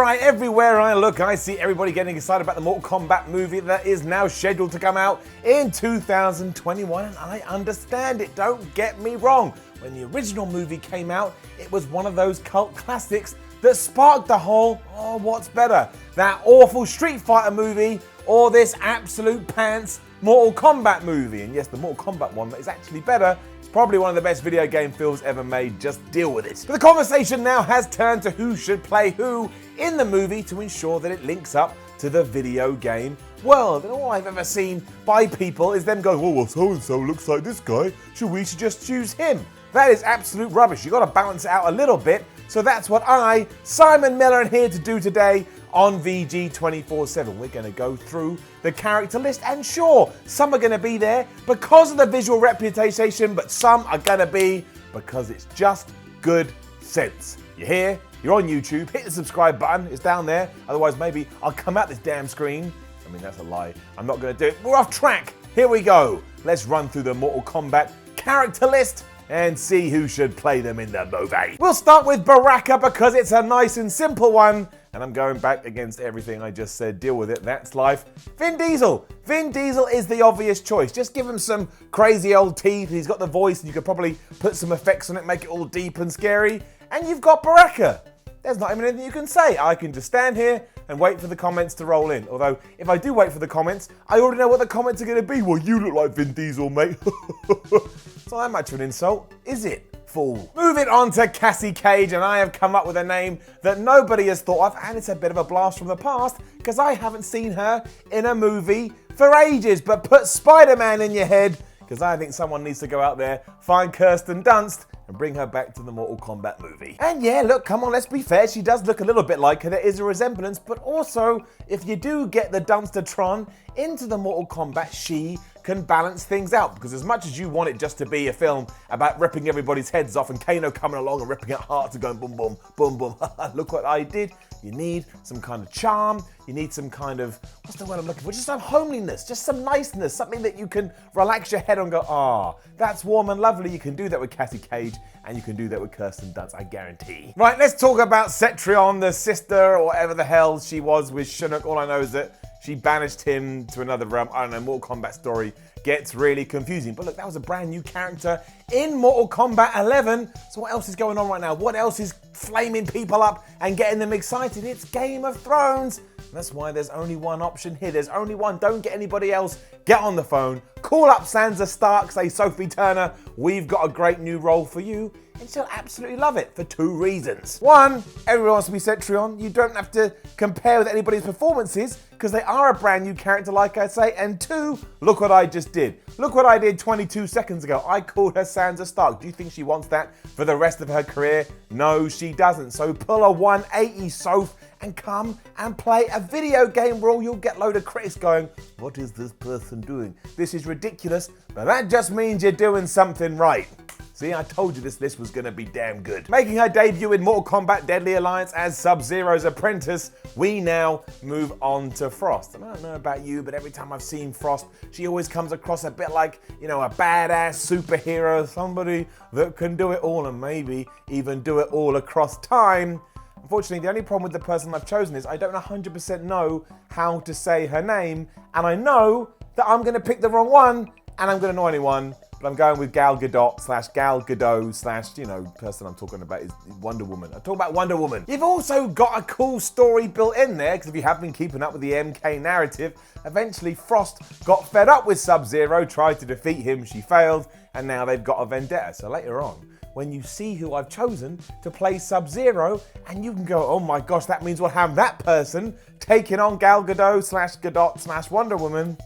Alright, everywhere I look, I see everybody getting excited about the Mortal Kombat movie that is now scheduled to come out in 2021, and I understand it, don't get me wrong. When the original movie came out, it was one of those cult classics that sparked the whole, oh, what's better, that awful Street Fighter movie or this absolute pants Mortal Kombat movie? And yes, the Mortal Kombat one is actually better. It's probably one of the best video game films ever made, just deal with it. But the conversation now has turned to who should play who in the movie to ensure that it links up to the video game world. And all I've ever seen by people is them going, oh, well, so-and-so looks like this guy, we should just choose him. That is absolute rubbish. You've got to balance it out a little bit. So that's what I, Simon Miller, am here to do today on VG 24/7. We're going to go through the character list, and sure, some are going to be there because of the visual reputation, but some are going to be because it's just good sense. You're here, you're on YouTube, hit the subscribe button, it's down there. Otherwise, maybe I'll come out this damn screen. I mean, that's a lie. I'm not going to do it. We're off track. Here we go. Let's run through the Mortal Kombat character list and see who should play them in the movie. We'll start with Baraka because it's a nice and simple one, and I'm going back against everything I just said. Deal with it, that's life. Vin Diesel. Vin Diesel is the obvious choice. Just give him some crazy old teeth. He's got the voice, and you could probably put some effects on it, make it all deep and scary, and you've got Baraka. There's not even anything you can say. I can just stand here and wait for the comments to roll in. Although, if I do wait for the comments, I already know what the comments are going to be. Well, you look like Vin Diesel, mate. It's not that much of an insult, is it, fool? Moving on to Cassie Cage, and I have come up with a name that nobody has thought of, and it's a bit of a blast from the past, because I haven't seen her in a movie for ages. But put Spider-Man in your head, because I think someone needs to go out there, find Kirsten Dunst, and bring her back to the Mortal Kombat movie. And yeah, look, come on, let's be fair, she does look a little bit like her, there is a resemblance, but also, if you do get the Dunstertron into the Mortal Kombat, she can balance things out, because as much as you want it just to be a film about ripping everybody's heads off and Kano coming along and ripping out hearts and going boom, boom, boom, boom, look what I did, you need some kind of charm, you need some kind of, what's the word I'm looking for, just some homeliness, just some niceness, something that you can relax your head on and go, ah, that's warm and lovely. You can do that with Cassie Cage, and you can do that with Kirsten Dunst, I guarantee. Right, let's talk about Cetrion, the sister, or whatever the hell she was with Shinnok. All I know is that she banished him to another realm. I don't know, Mortal Kombat story gets really confusing. But look, that was a brand new character in Mortal Kombat 11. So what else is going on right now? What else is flaming people up and getting them excited? It's Game of Thrones. And that's why there's only one option here. There's only one. Don't get anybody else. Get on the phone. Call up Sansa Stark. Say, Sophie Turner, we've got a great new role for you. And she'll absolutely love it for two reasons. One, everyone wants to be Cetrion. You don't have to compare with anybody's performances because they are a brand new character, like I say. And two, look what I just did. Look what I did 22 seconds ago. I called her Sansa Stark. Do you think she wants that for the rest of her career? No, she doesn't. So pull a 180, Soph, and come and play a video game where you'll get a load of critics going, what is this person doing? This is ridiculous, but that just means you're doing something right. See, I told you this list was going to be damn good. Making her debut in Mortal Kombat Deadly Alliance as Sub-Zero's apprentice, we now move on to Frost. And I don't know about you, but every time I've seen Frost, she always comes across a bit like, you know, a badass superhero, somebody that can do it all and maybe even do it all across time. Unfortunately, the only problem with the person I've chosen is I don't 100% know how to say her name, and I know that I'm going to pick the wrong one, and I'm going to annoy anyone. But I'm going with Gal Gadot / Gal Gadot / you know, person I'm talking about is Wonder Woman. I'm talking about Wonder Woman. You've also got a cool story built in there, because if you have been keeping up with the MK narrative, eventually Frost got fed up with Sub-Zero, tried to defeat him, she failed, and now they've got a vendetta. So later on, when you see who I've chosen to play Sub-Zero, and you can go, oh my gosh, that means we'll have that person taking on Gal Gadot / Gadot / Wonder Woman,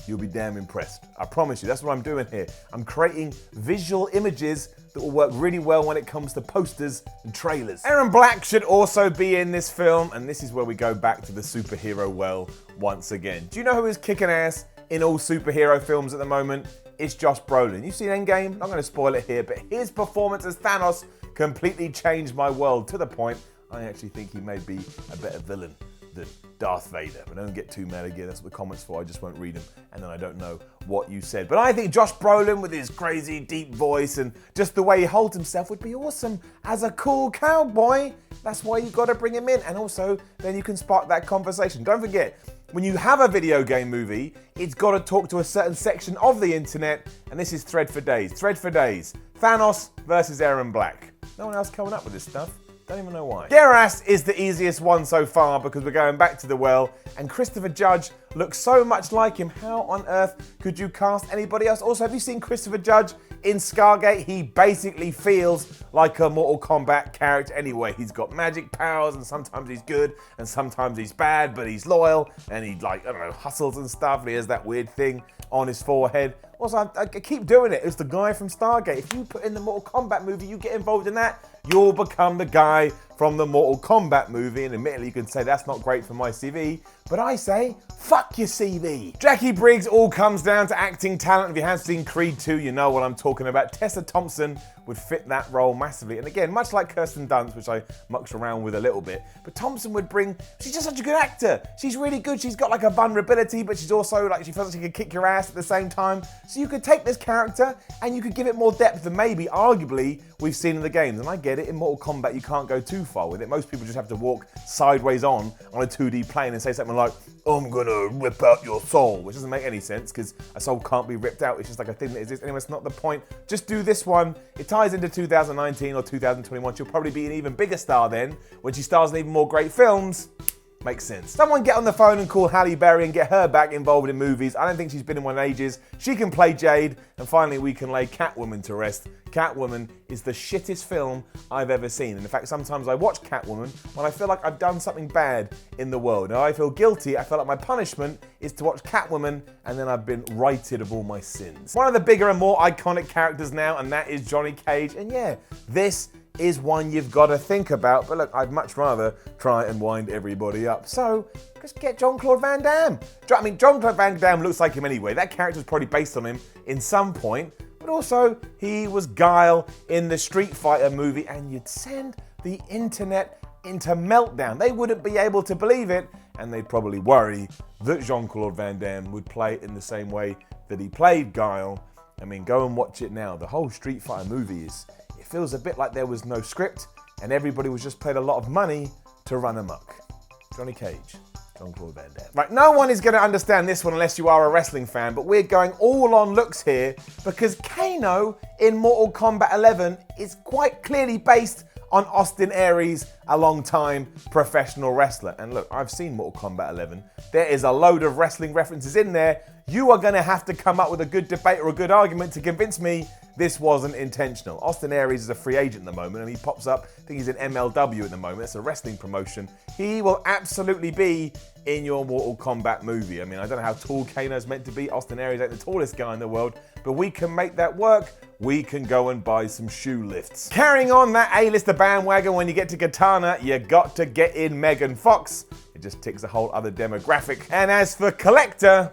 you'll be damn impressed. I promise you, that's what I'm doing here. I'm creating visual images that will work really well when it comes to posters and trailers. Erron Black should also be in this film, and this is where we go back to the superhero well once again. Do you know who is kicking ass in all superhero films at the moment? It's Josh Brolin. You've seen Endgame? I'm not going to spoil it here, but his performance as Thanos completely changed my world to the point I actually think he may be a better villain the Darth Vader. But don't get too mad again, that's what the comments for, I just won't read them, and then I don't know what you said. But I think Josh Brolin with his crazy deep voice and just the way he holds himself would be awesome as a cool cowboy. That's why you've got to bring him in, and also then you can spark that conversation. Don't forget, when you have a video game movie, it's got to talk to a certain section of the internet, and this is Thread for Days. Thread for Days. Thanos versus Erron Black. No one else coming up with this stuff. Don't even know why. Geras is the easiest one so far because we're going back to the well, and Christopher Judge looks so much like him. How on earth could you cast anybody else? Also, have you seen Christopher Judge in Scargate? He basically feels like a Mortal Kombat character anyway. He's got magic powers, and sometimes he's good, and sometimes he's bad, but he's loyal, and he, like, I don't know, hustles and stuff, and he has that weird thing on his forehead. Also, I keep doing it. It's the guy from Stargate. If you put in the Mortal Kombat movie, you get involved in that, you'll become the guy from the Mortal Kombat movie. And admittedly, you can say that's not great for my CV, but I say, fuck your CV. Jackie Briggs all comes down to acting talent. If you have seen Creed 2, you know what I'm talking about. Tessa Thompson would fit that role massively. And again, much like Kirsten Dunst, which I mucked around with a little bit, but Thompson would bring, she's just such a good actor. She's really good. She's got like a vulnerability, but she's also like, she feels like she could kick your ass at the same time. So you could take this character and you could give it more depth than maybe, arguably, we've seen in the games. And I get it, in Mortal Kombat, you can't go too far with it. Most people just have to walk sideways on a 2D plane and say something like, I'm gonna rip out your soul, which doesn't make any sense because a soul can't be ripped out. It's just like a thing that exists. Anyway, it's not the point. Just do this one. It ties into 2019 or 2021. She'll probably be an even bigger star then when she stars in even more great films. Makes sense. Someone get on the phone and call Halle Berry and get her back involved in movies. I don't think she's been in one in ages. She can play Jade, and finally we can lay Catwoman to rest. Catwoman is the shittest film I've ever seen. And in fact, sometimes I watch Catwoman when I feel like I've done something bad in the world. Now I feel guilty. I feel like my punishment is to watch Catwoman, and then I've been righted of all my sins. One of the bigger and more iconic characters now, and that is Johnny Cage. And yeah, this is one you've got to think about, but look, I'd much rather try and wind everybody up. So, just get Jean-Claude Van Damme. I mean, Jean-Claude Van Damme looks like him anyway. That character was probably based on him in some point, but also he was Guile in the Street Fighter movie, and you'd send the internet into meltdown. They wouldn't be able to believe it, and they'd probably worry that Jean-Claude Van Damme would play it in the same way that he played Guile. I mean, go and watch it now. The whole Street Fighter movie it feels a bit like there was no script and everybody was just paid a lot of money to run amok. Johnny Cage, Jean-Claude Van Damme. Right, no one is going to understand this one unless you are a wrestling fan, but we're going all on looks here because Kano in Mortal Kombat 11 is quite clearly based on Austin Aries, a long-time professional wrestler. And look, I've seen Mortal Kombat 11. There is a load of wrestling references in there. You are going to have to come up with a good debate or a good argument to convince me this wasn't intentional. Austin Aries is a free agent at the moment, and he pops up, I think he's in MLW at the moment. It's a wrestling promotion. He will absolutely be in your Mortal Kombat movie. I mean, I don't know how tall Kano's meant to be. Austin Aries ain't the tallest guy in the world, but we can make that work. We can go and buy some shoe lifts. Carrying on that A-lister bandwagon, when you get to Kitana, you got to get in Megan Fox. It just ticks a whole other demographic. And as for Collector,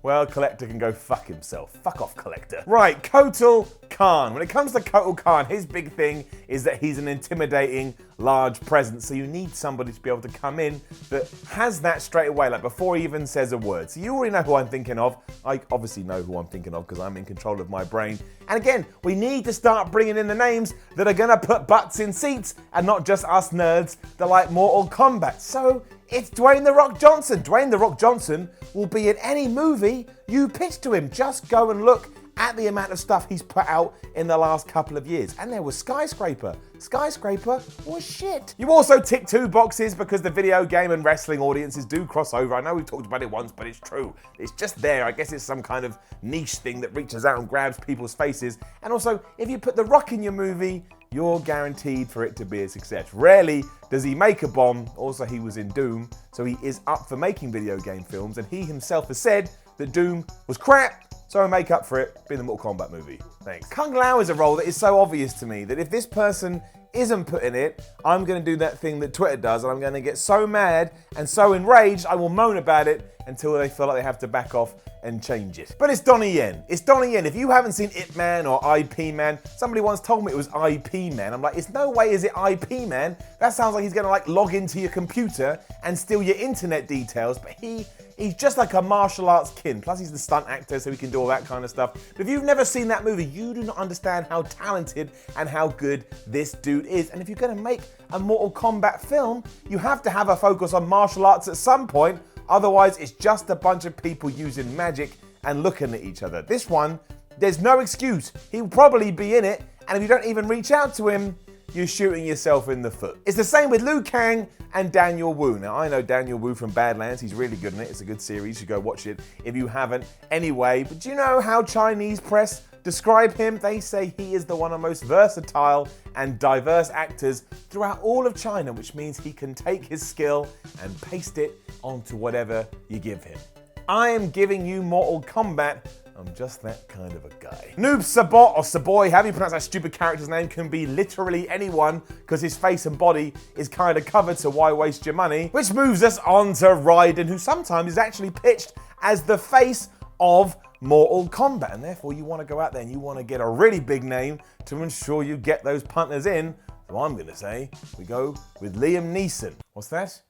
well, Collector can go fuck himself. Fuck off, Collector. Right, Kotal Kahn. When it comes to Kotal Kahn, his big thing is that he's an intimidating, large presence. So you need somebody to be able to come in that has that straight away, like before he even says a word. So you already know who I'm thinking of. I obviously know who I'm thinking of because I'm in control of my brain. And again, we need to start bringing in the names that are gonna put butts in seats and not just us nerds that like Mortal Kombat. So it's Dwayne The Rock Johnson. Dwayne The Rock Johnson will be in any movie you pitch to him. Just go and look at the amount of stuff he's put out in the last couple of years. And there was Skyscraper. Skyscraper was shit. You also tick 2 boxes because the video game and wrestling audiences do cross over. I know we've talked about it once, but it's true. It's just there. I guess it's some kind of niche thing that reaches out and grabs people's faces. And also, if you put The Rock in your movie, you're guaranteed for it to be a success. Rarely does he make a bomb. Also, he was in Doom, so he is up for making video game films, and he himself has said that Doom was crap, so make up for it, be in the Mortal Kombat movie. Thanks. Kung Lao is a role that is so obvious to me that if this person isn't putting it, I'm going to do that thing that Twitter does, and I'm going to get so mad and so enraged, I will moan about it until they feel like they have to back off and change it. But it's Donnie Yen. It's Donnie Yen. If you haven't seen Ip Man or IP Man, somebody once told me it was IP Man. I'm like, it's no way is it IP Man. That sounds like he's going to like log into your computer and steal your internet details, but he's just like a martial arts kin. Plus he's the stunt actor, so he can do all that kind of stuff. But if you've never seen that movie, you do not understand how talented and how good this dude is. And if you're going to make a Mortal Kombat film, you have to have a focus on martial arts at some point. Otherwise, it's just a bunch of people using magic and looking at each other. This one, there's no excuse. He'll probably be in it, and if you don't even reach out to him, you're shooting yourself in the foot. It's the same with Liu Kang and Daniel Wu. Now, I know Daniel Wu from Badlands. He's really good in it. It's a good series. You go watch it if you haven't anyway. But do you know how Chinese press describe him? They say he is one of the most versatile and diverse actors throughout all of China, which means he can take his skill and paste it onto whatever you give him. I am giving you Mortal Kombat. I'm just that kind of a guy. Noob Sabot, or Saboy, however you pronounce that stupid character's name, can be literally anyone because his face and body is kind of covered, so why waste your money? Which moves us on to Raiden, who sometimes is actually pitched as the face of Mortal Kombat, and therefore you want to go out there and you want to get a really big name to ensure you get those punters in. So I'm going to say we go with Liam Neeson. What's that?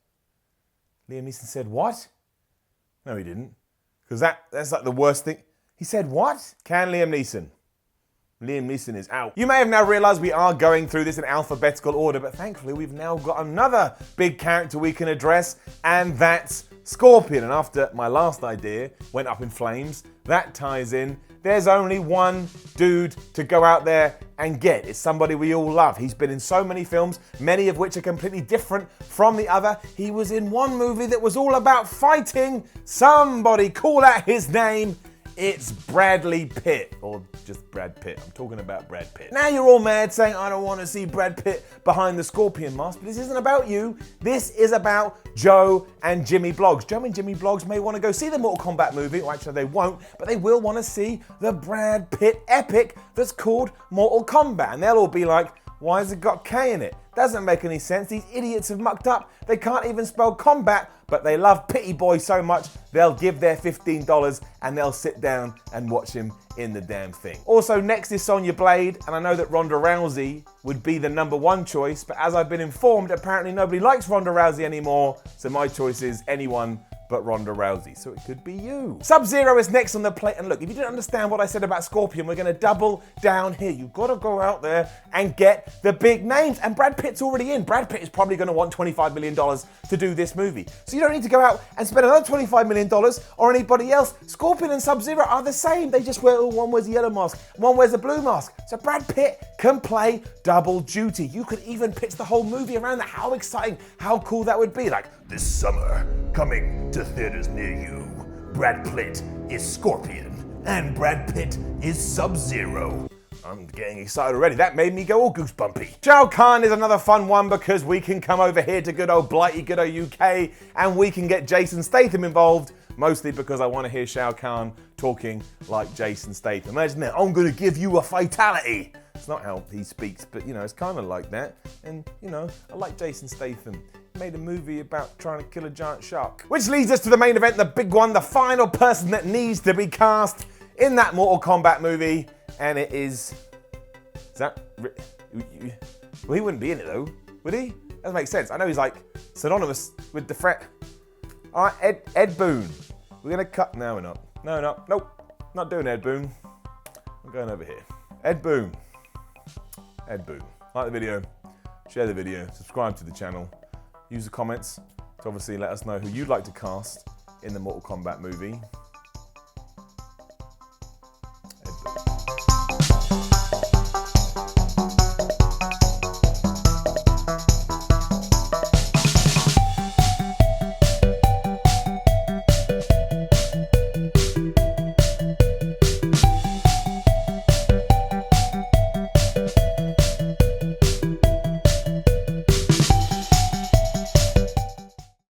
Liam Neeson said what? No, he didn't. Because that's like the worst thing. He said what? Can Liam Neeson? Liam Neeson is out. You may have now realized we are going through this in alphabetical order, but thankfully we've now got another big character we can address, and that's Scorpion. And after my last idea went up in flames, that ties in. There's only one dude to go out there and get. It's somebody we all love. He's been in so many films, many of which are completely different from the other. He was in one movie that was all about fighting. Somebody call out his name. It's Bradley Pitt, or just Brad Pitt. I'm talking about Brad Pitt. Now you're all mad saying, I don't want to see Brad Pitt behind the Scorpion mask, but this isn't about you. This is about Joe and Jimmy Bloggs. Joe and Jimmy Bloggs may want to go see the Mortal Kombat movie, or actually they won't, but they will want to see the Brad Pitt epic that's called Mortal Kombat. And they'll all be like, why has it got K in it? Doesn't make any sense. These idiots have mucked up. They can't even spell combat, but they love Pitty Boy so much, they'll give their $15 and they'll sit down and watch him in the damn thing. Also, next is Sonya Blade, and I know that Ronda Rousey would be the #1 choice, but as I've been informed, apparently nobody likes Ronda Rousey anymore, so my choice is anyone but Ronda Rousey, so it could be you. Sub-Zero is next on the plate, and look, if you didn't understand what I said about Scorpion, we're gonna double down here. You've gotta go out there and get the big names, and Brad Pitt's already in. Brad Pitt is probably gonna want $25 million to do this movie. So you don't need to go out and spend another $25 million or anybody else. Scorpion and Sub-Zero are the same. They just wear, one wears a yellow mask, one wears a blue mask. So Brad Pitt can play double duty. You could even pitch the whole movie around that. How exciting, how cool that would be. Like, this summer, coming to theaters near you, Brad Pitt is Scorpion and Brad Pitt is Sub-Zero. I'm getting excited already. That made me go all goosebumpy. Shao Kahn is another fun one because we can come over here to good old Blighty, good old UK, and we can get Jason Statham involved, mostly because I want to hear Shao Kahn talking like Jason Statham. Imagine that, I'm going to give you a fatality. It's not how he speaks, but you know, it's kind of like that. And you know, I like Jason Statham. He made a movie about trying to kill a giant shark. Which leads us to the main event, the big one, the final person that needs to be cast in that Mortal Kombat movie. And it is that, well, he wouldn't be in it though, would he? Doesn't make sense. I know he's like synonymous with the threat. All right, Ed Boon. We're gonna cut, no we're not. Nope, not doing Ed Boon. I'm going over here. Ed Boon. Like the video, share the video, subscribe to the channel, use the comments to obviously let us know who you'd like to cast in the Mortal Kombat movie.